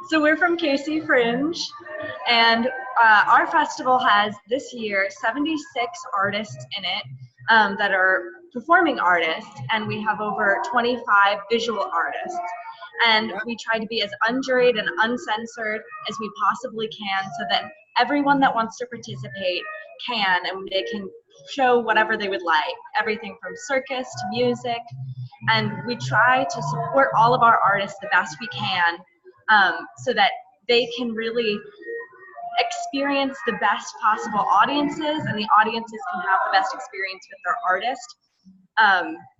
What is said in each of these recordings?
So we're from KC Fringe, and our festival has this year 76 artists in it that are performing artists, and we have over 25 visual artists. And we try to be as unjuried and uncensored as we possibly can so that everyone that wants to participate can, and they can show whatever they would like, everything from circus to music. And we try to support all of our artists the best we can, so that they can really experience the best possible audiences, and the audiences can have the best experience with their artist.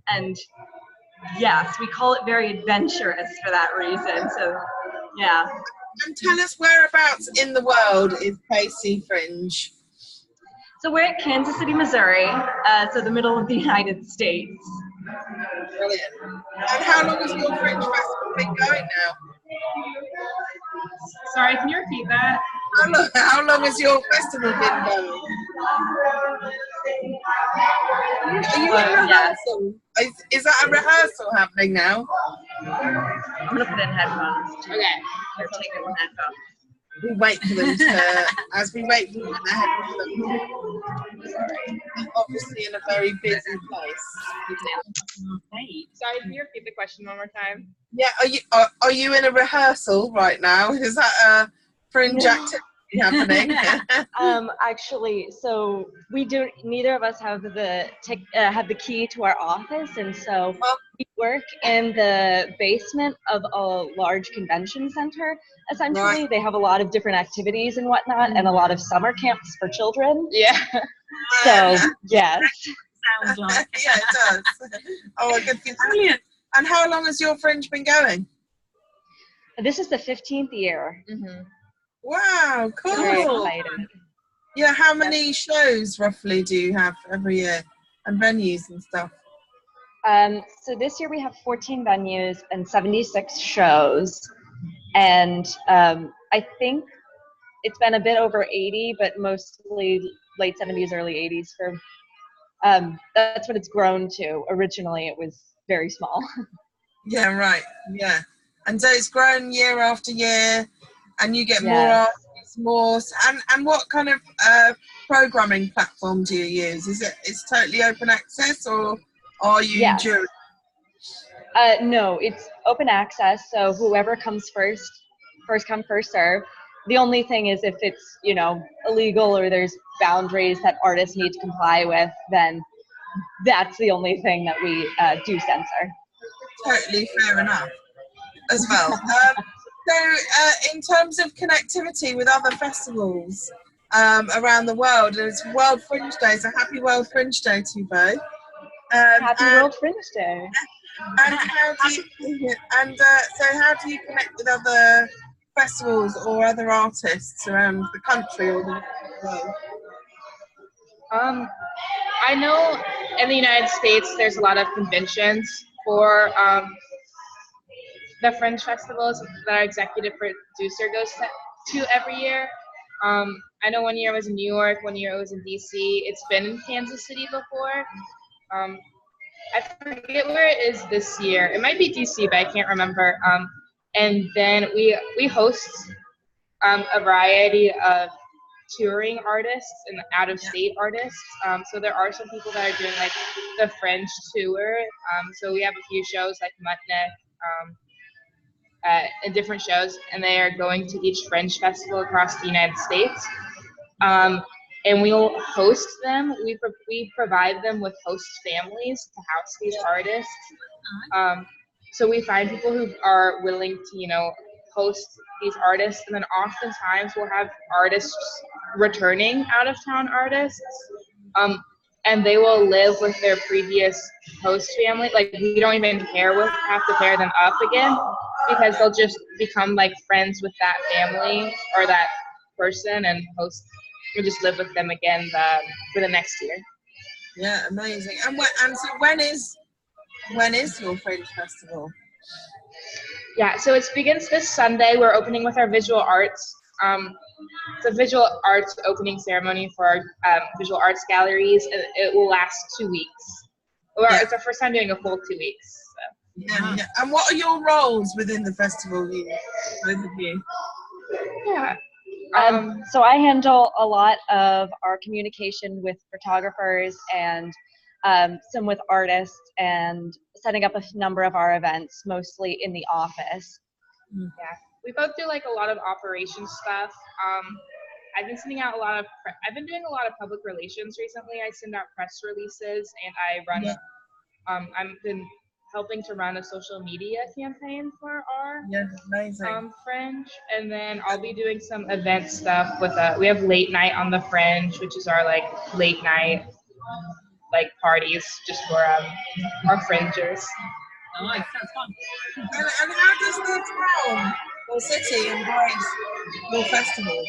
And yes, we call it very adventurous for that reason. So, yeah. And tell us, whereabouts in the world is KC Fringe? So we're at Kansas City, Missouri, so the middle of the United States. Brilliant. And how long has your Fringe Festival been going now? Sorry, can you repeat that? How long has your festival been going? Are you in rehearsal? Is that a rehearsal happening now? I'm going to put in headphones. Okay. Or take it from headphones. We wait for them to, as we wait for them to headphones. Obviously in a very busy place. Sorry, can you repeat the question one more time? Yeah, are you in a rehearsal right now? Is that a Fringe activity happening? Actually, so we do. Neither of us have the key to our office, and so we work in the basement of a large convention center. Essentially, Right. They have a lot of different activities and whatnot, and a lot of summer camps for children. Yeah. So yes. Sounds like. Yeah, it does. Oh, a good thing. Brilliant. And how long has your Fringe been going? This is the 15th year. Mm-hmm. Wow, cool. Very excited. Yeah, how many shows roughly do you have every year, and venues and stuff? So this year we have 14 venues and 76 shows, and I think it's been a bit over 80, but mostly late 70s, early 80s. For that's what it's grown to. Originally, it was very small. Yeah, right. Yeah, and so it's grown year after year, and you get more Yes. artists, more. And what kind of programming platform do you use? It's totally open access, or are you Yes. jury? No, it's open access, so whoever comes first come, first serve. The only thing is if it's, illegal or there's boundaries that artists need to comply with, then that's the only thing that we do censor. Totally fair enough as well. So in terms of connectivity with other festivals around the world, it's World Fringe Day, so happy World Fringe Day to you both. Happy World Fringe Day. And so how do you connect with other festivals or other artists around the country or the world? I know in the United States there's a lot of conventions for the Fringe Festivals that our executive producer goes to every year. I know one year it was in New York, one year it was in DC. It's been in Kansas City before. I forget where it is this year. It might be DC, but I can't remember. And then we host a variety of touring artists and out-of-state artists. So there are some people that are doing like the Fringe tour. So we have a few shows like Muttneck and different shows, and they are going to each Fringe festival across the United States. And we'll host them. We provide them with host families to house these artists. So we find people who are willing to, host these artists, and then oftentimes we'll have artists returning out-of-town artists, and they will live with their previous host family. Like, we don't even have to pair them up again, because they'll just become like friends with that family or that person, and we'll just live with them again for the next year. Yeah, amazing. And so when is your Fringe Festival? Yeah, so it begins this Sunday. We're opening with our visual arts. It's a visual arts opening ceremony for our visual arts galleries. It will last 2 weeks. It's our first time doing a full 2 weeks. So. Yeah, yeah. And what are your roles within the festival, you, both of you? Yeah. So I handle a lot of our communication with photographers and some with artists, and setting up a number of our events, mostly in the office. Yeah, we both do like a lot of operations stuff. I've been sending out I've been doing a lot of public relations recently. I send out press releases, and I run. Yeah. I've been helping to run a social media campaign for our Yeah, amazing. Fringe, and then I'll be doing some event stuff with we have late night on the Fringe, which is our like late night like parties just for our fringers. Nice, that's fun. And how does the town or city embrace your festival?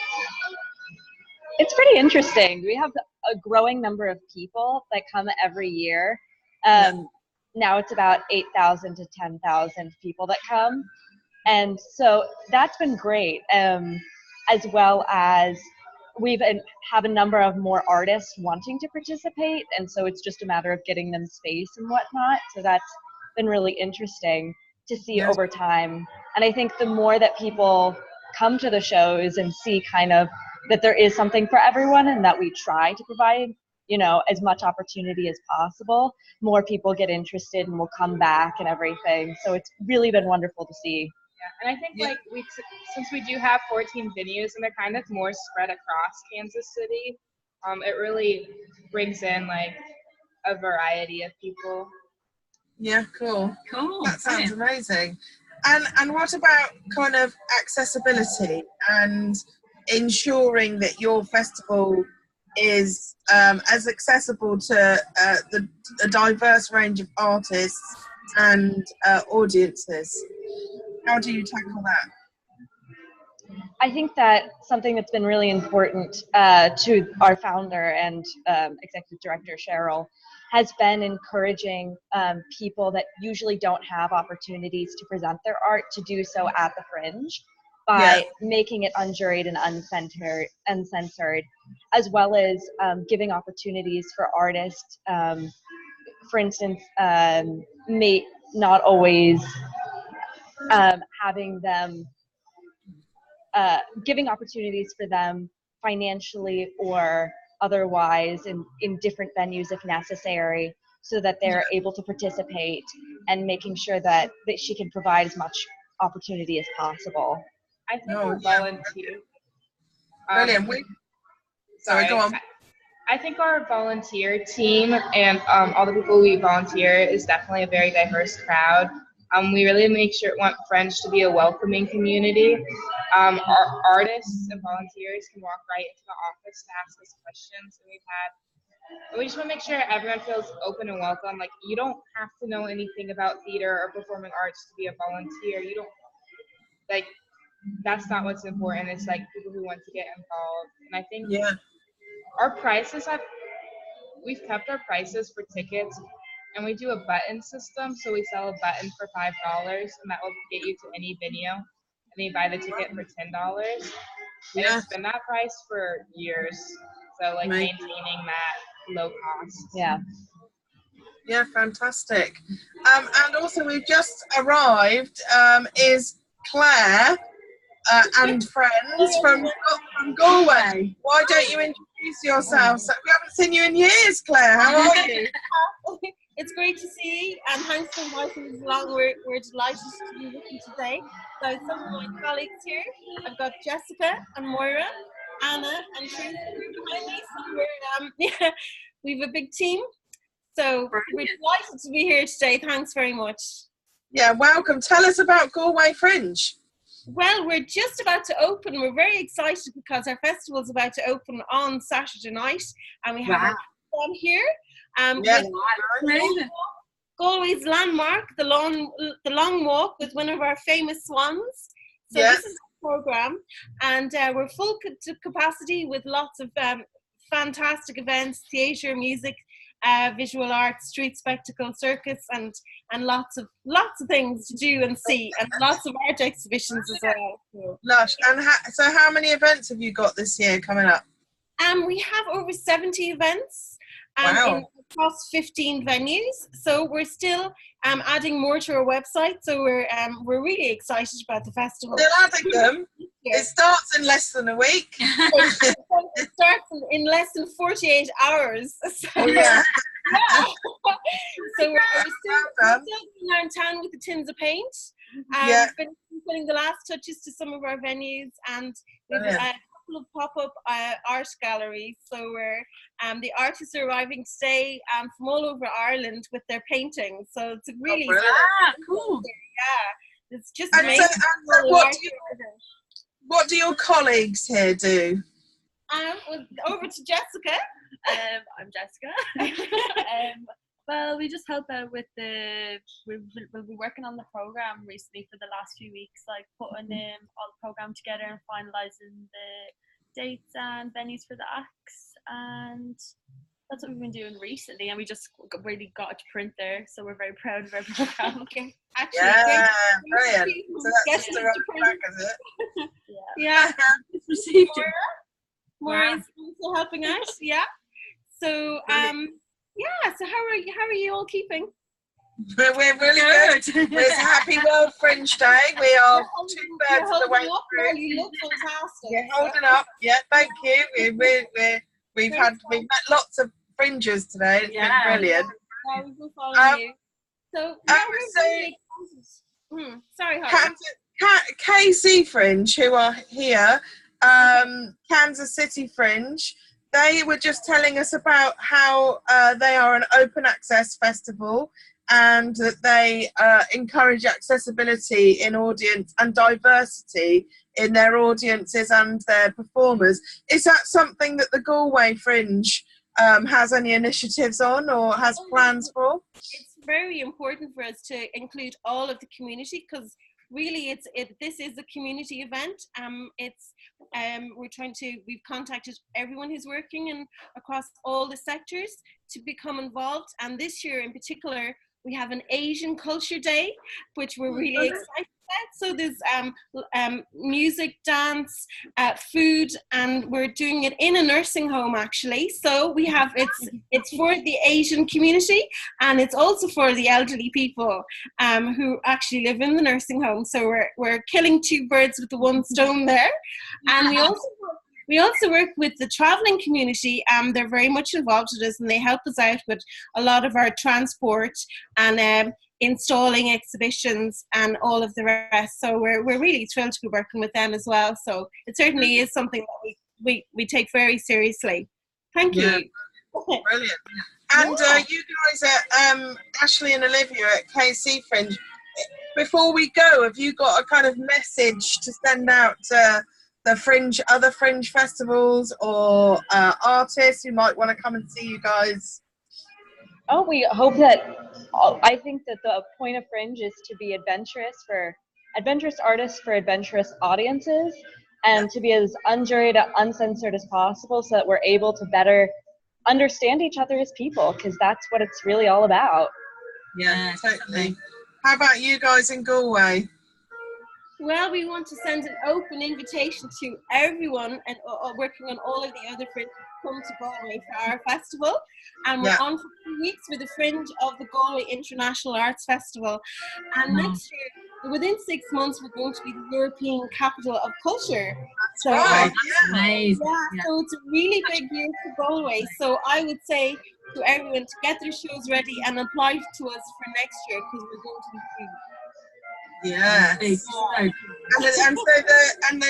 It's pretty interesting. We have a growing number of people that come every year. Now it's about 8,000 to 10,000 people that come. And so that's been great, as well as we've have a number of more artists wanting to participate, and so it's just a matter of getting them space and whatnot. So that's been really interesting to see over time. And I think the more that people come to the shows and see kind of that there is something for everyone, and that we try to provide, you know, as much opportunity as possible, more people get interested and will come back and everything. So it's really been wonderful to see. Yeah, and I think like since we do have 14 venues and they're kind of more spread across Kansas City, it really brings in like a variety of people. Yeah, cool. Cool. That sounds amazing. And what about kind of accessibility and ensuring that your festival is as accessible to a diverse range of artists and audiences? How do you tackle that? I think that something that's been really important to our founder and executive director, Cheryl, has been encouraging people that usually don't have opportunities to present their art to do so at the Fringe by making it unjuried and uncensored, as well as giving opportunities for artists, for instance, may not always having them giving opportunities for them financially or otherwise in different venues if necessary, so that they're able to participate, and making sure that she can provide as much opportunity as possible. I think our volunteer. Brilliant. Sorry, go on. I think our volunteer team and all the people we volunteer is definitely a very diverse crowd. We really want Fringe to be a welcoming community. Our artists and volunteers can walk right into the office to ask us questions, and we just want to make sure everyone feels open and welcome. Like, you don't have to know anything about theater or performing arts to be a volunteer. You don't, like, that's not what's important. It's like people who want to get involved. And I think our prices we've kept our prices for tickets, and we do a button system. So we sell a button for $5, and that will get you to any venue. And then you buy the ticket for $10. And it's been that price for years. So like maintaining that low cost. Yeah. Yeah, fantastic. And also we've just arrived is Claire and friends from Galway. Why don't you introduce yourself? So we haven't seen you in years, Claire. How are you? It's great to see, and thanks for inviting us along. We're delighted to be with you today. So some of my colleagues here, I've got Jessica and Moira, Anna and Teresa behind me. So we have a big team. So we're delighted to be here today. Thanks very much. Yeah, welcome. Tell us about Galway Fringe. Well, we're just about to open. We're very excited because our festival is about to open on Saturday night, and we have one here. Galway's landmark, the long walk with one of our famous swans. So this is the program, and we're full capacity with lots of fantastic events, theatre, music, visual arts, street spectacle, circus, and lots of things to do and see, and lots of art exhibitions as well. Lush. And so how many events have you got this year coming up? We have over 70 events. Wow. Across 15 venues. So we're still adding more to our website. So we're really excited about the festival. Still adding them. It starts in less than a week. It starts in less than 48 hours. So, Yeah. So we're still in town with the tins of paint. Putting the last touches to some of our venues, and we've a couple of pop-up art galleries. So we're the artists are arriving today from all over Ireland with their paintings. So it's a really cool. Yeah, it's just amazing. What do your colleagues here do? Over to Jessica. I'm Jessica. Well, we just help out with we'll be working on the program recently for the last few weeks, like putting all the program together and finalising the dates and venues for the acts, and that's what we've been doing recently, and we just really got it to print there, so we're very proud of our program. Actually, brilliant. So that's just around the back, is it? Yeah. Received it. Maura is also helping out. Yeah. So so how are you all keeping? We're really good. It's a happy World Fringe Day. We are 2/3 of the way through. You look fantastic. You're holding up. Yeah, thank you. We've met lots of fringers today. It's been brilliant. Yeah, we've been following you. So, sorry, Holly. KC Fringe, who are here, Kansas City Fringe, they were just telling us about how they are an open access festival and that they encourage accessibility in audience and diversity in their audiences and their performers. Is that something that the Galway Fringe has any initiatives on or has plans for? It's very important for us to include all of the community, because really this is a community event. We've contacted everyone who's working across all the sectors to become involved, and this year in particular we have an Asian Culture Day, which we're really excited about. So there's music, dance, food, and we're doing it in a nursing home actually. So we have it's for the Asian community, and it's also for the elderly people who actually live in the nursing home. So we're killing two birds with the one stone there. And we also work with the traveling community. They're very much involved with us, and they help us out with a lot of our transport and installing exhibitions and all of the rest. So we're really thrilled to be working with them as well. So it certainly is something that we take very seriously. Thank you. Brilliant. And you guys at Ashley and Olivia at KC Fringe, before we go, have you got a kind of message to send out to the other Fringe festivals or artists who might want to come and see you guys? Oh, we hope that, I think that the point of Fringe is to be adventurous artists for adventurous audiences, and to be as unjuried, uncensored as possible, so that we're able to better understand each other as people, because that's what it's really all about. Yeah, totally. How about you guys in Galway? Well, we want to send an open invitation to everyone and working on all of the other Fringe to come to Galway for our festival. And we're on for 2 weeks with the Fringe of the Galway International Arts Festival. And next year, within 6 months, we're going to be the European Capital of Culture. So, Amazing. So it's a really big year for Galway. So I would say to everyone to get their shows ready and apply to us for next year, because we're going to be free. Yeah.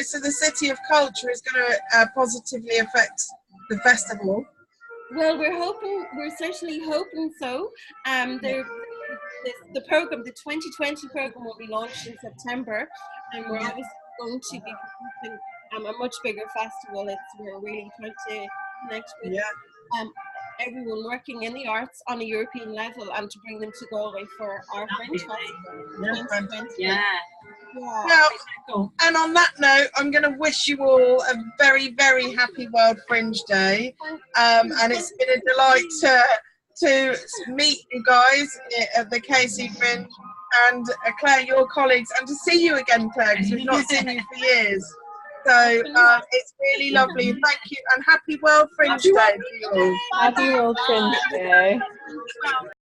So the City of Culture is going to positively affect the festival. Well, we're certainly hoping so. The program, the 2020 program, will be launched in September, and we're obviously going to be producing a much bigger festival. We're really trying to connect with everyone working in the arts on a European level, and to bring them to Galway for our Fringe Festival. Well, and on that note, I'm going to wish you all a very, very happy World Fringe Day. And it's been a delight to meet you guys at the KC Fringe, and Claire, your colleagues, and to see you again, Claire, because we've not seen you for years. So it's really lovely. Thank you, and happy World Fringe Day to you all. Happy World Fringe Day.